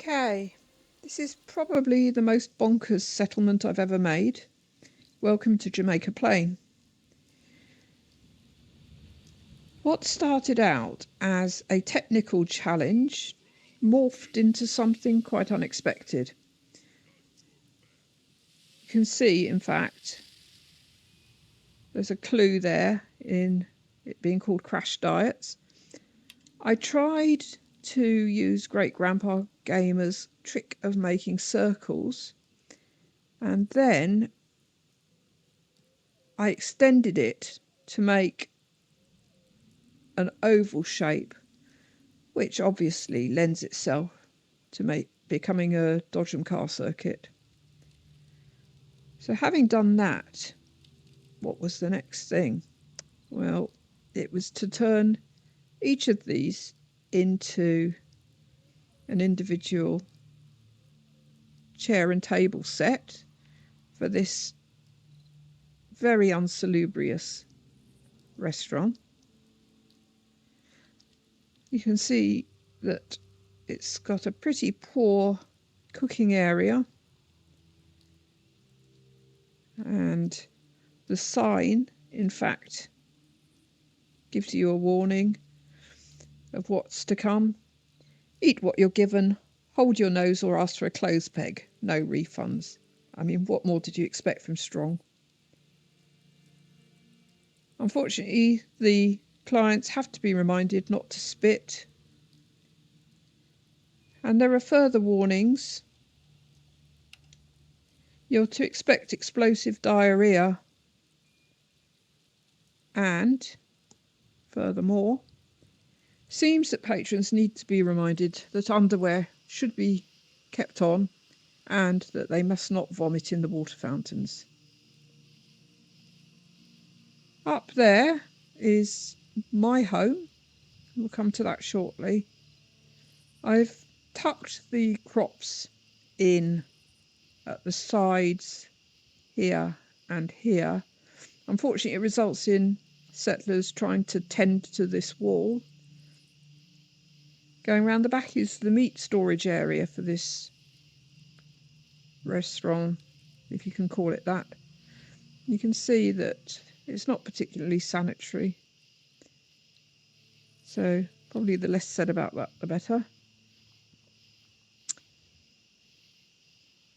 Okay, this is probably the most bonkers settlement I've ever made. Welcome to Jamaica Plain. What started out as a technical challenge morphed into something quite unexpected. You can see, in fact, there's a clue there in it being called Crash Diets. I tried to use Great Grandpa Gamer's trick of making circles, and then I extended it to make an oval shape, which obviously lends itself to becoming a Dodgem car circuit. So having done that, what was the next thing? Well, it was to turn each of these into an individual chair and table set for this very unsalubrious restaurant. You can see that it's got a pretty poor cooking area, and the sign, in fact, gives you a warning of what's to come. Eat what you're given, hold your nose or ask for a clothes peg. No refunds. I mean, what more did you expect from Strong? Unfortunately, the clients have to be reminded not to spit. And there are further warnings. You're to expect explosive diarrhea. And, furthermore, seems that patrons need to be reminded that underwear should be kept on and that they must not vomit in the water fountains. Up there is my home. We'll come to that shortly. I've tucked the crops in at the sides here and here. Unfortunately, it results in settlers trying to tend to this wall. Going round the back is the meat storage area for this restaurant, if you can call it that. You can see that it's not particularly sanitary. So probably the less said about that, the better.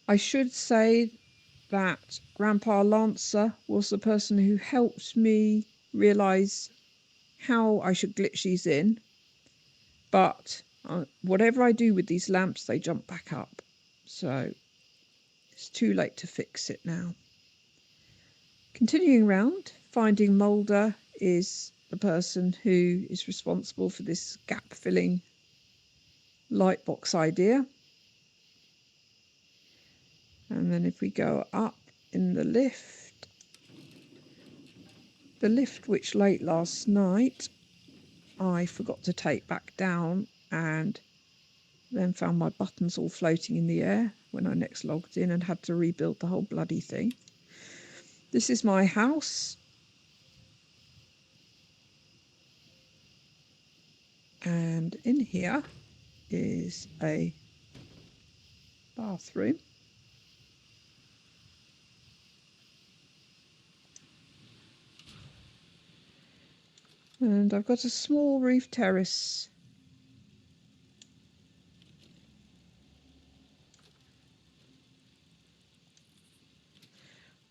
I should say that Grandpa Lancer was the person who helped me realise how I should glitch these in. But whatever I do with these lamps, they jump back up. So it's too late to fix it now. Continuing round, Finding Moulder is the person who is responsible for this gap-filling light box idea. And then if we go up in the lift which late last night I forgot to take back down, and then found my buttons all floating in the air when I next logged in and had to rebuild the whole bloody thing. This is my house. And in here is a bathroom. And I've got a small roof terrace.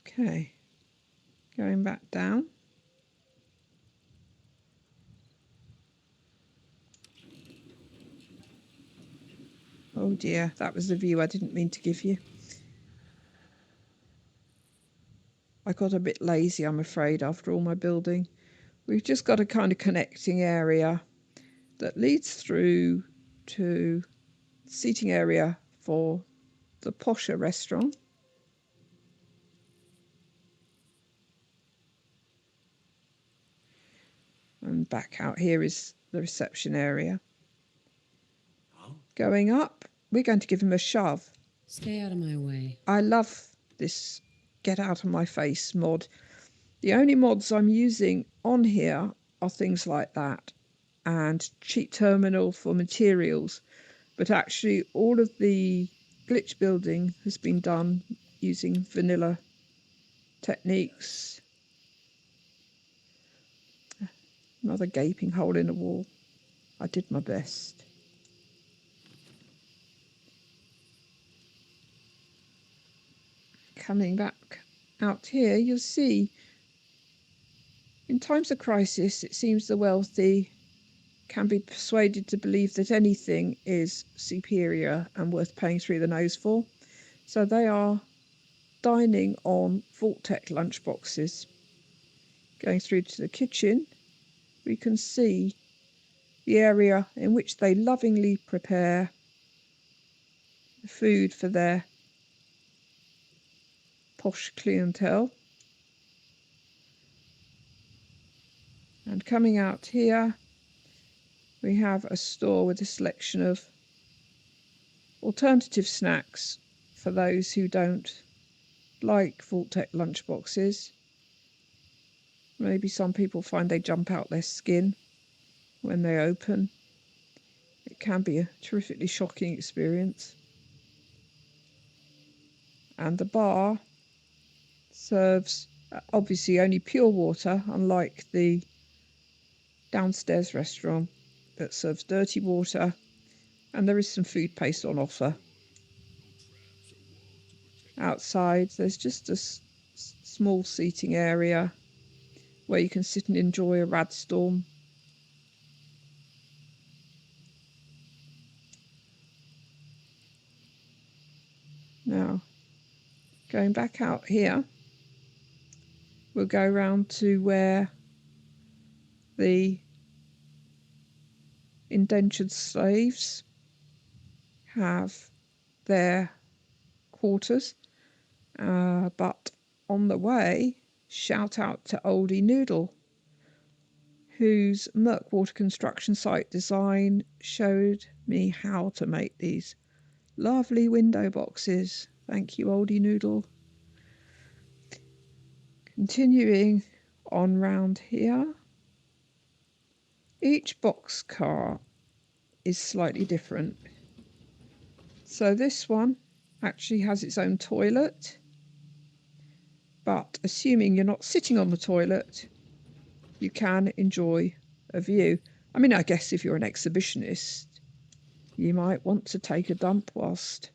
Okay, going back down. Oh dear, that was the view I didn't mean to give you. I got a bit lazy, I'm afraid, after all my building. We've just got a kind of connecting area that leads through to seating area for the posher restaurant. And back out here is the reception area. Going up, we're going to give him a shove. Stay out of my way. I love this get out of my face mod. The only mods I'm using on here are things like that and cheat terminal for materials. But actually all of the glitch building has been done using vanilla techniques. Another gaping hole in the wall. I did my best. Coming back out here, you'll see in times of crisis, it seems the wealthy can be persuaded to believe that anything is superior and worth paying through the nose for. So they are dining on Vault-Tec lunchboxes. Going through to the kitchen, we can see the area in which they lovingly prepare food for their posh clientele. And coming out here, we have a store with a selection of alternative snacks for those who don't like Vault-Tec lunchboxes. Maybe some people find they jump out their skin when they open. It can be a terrifically shocking experience. And the bar serves obviously only pure water, unlike the downstairs restaurant that serves dirty water, and there is some food paste on offer. Outside there's just a small seating area where you can sit and enjoy a rad storm. Now, going back out here, we'll go round to where the indentured slaves have their quarters. But on the way, shout out to Oldie Noodle, whose Murkwater construction site design showed me how to make these lovely window boxes. Thank you, Oldie Noodle. Continuing on round here, each boxcar is slightly different. So this one actually has its own toilet, but assuming you're not sitting on the toilet, you can enjoy a view. I mean, I guess if you're an exhibitionist, you might want to take a dump whilst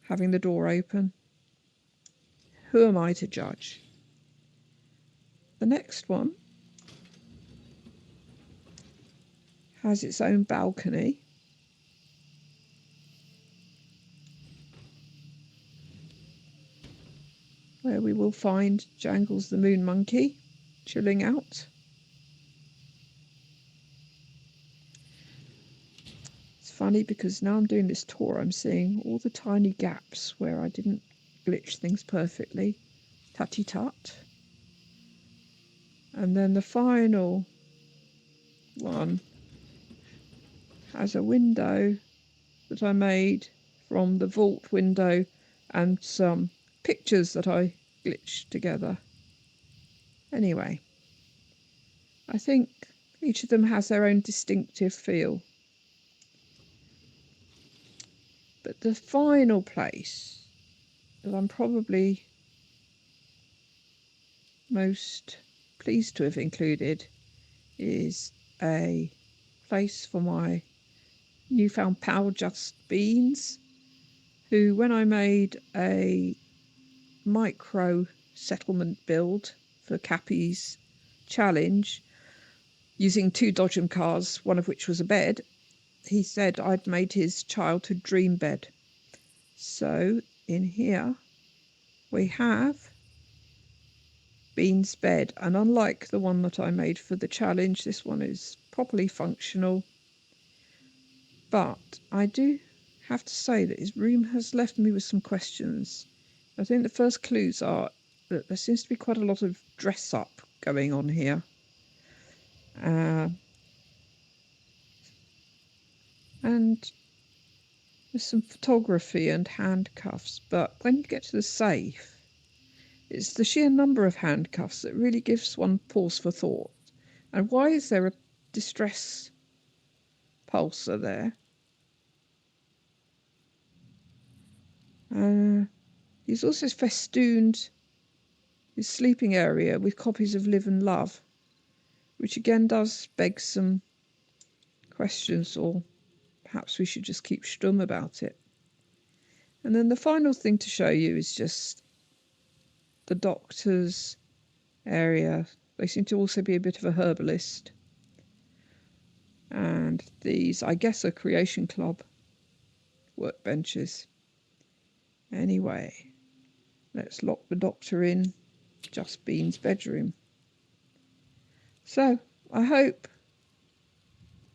having the door open. Who am I to judge? The next one has its own balcony. Where we will find Jangles the Moon Monkey chilling out. It's funny because now I'm doing this tour, I'm seeing all the tiny gaps where I didn't glitch things perfectly. Tutty tut. And then the final one has a window that I made from the vault window and some pictures that I glitched together. Anyway, I think each of them has their own distinctive feel. But the final place that I'm probably most pleased to have included is a place for my newfound pal Just Beans, who, when I made a micro settlement build for Cappy's challenge using 2 Dodgem cars, one of which was a bed, he said I'd made his childhood dream bed. So in here we have Bean's bed, and unlike the one that I made for the challenge, this one is properly functional. But I do have to say that his room has left me with some questions. I think the first clues are that there seems to be quite a lot of dress up going on here. And there's some photography and handcuffs, but when you get to the safe, it's the sheer number of handcuffs that really gives one pause for thought. And why is there a distress pulsar there? He's also festooned his sleeping area with copies of Live and Love, which again does beg some questions, or perhaps we should just keep stum about it. And then the final thing to show you is just the doctor's area. They seem to also be a bit of a herbalist. And these, I guess, are Creation Club workbenches. Anyway, let's lock the doctor in Just Bean's bedroom. So, I hope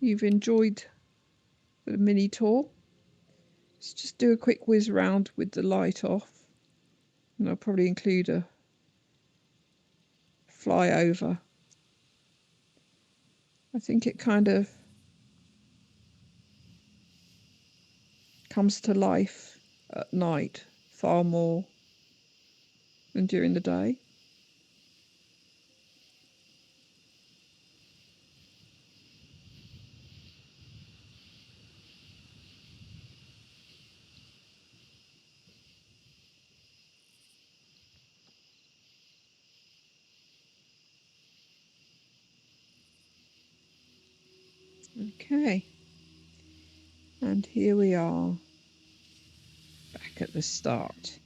you've enjoyed the mini tour. Let's just do a quick whiz round with the light off. And I'll probably include a flyover. I think it kind of comes to life at night far more than during the day. Okay, and here we are back at the start.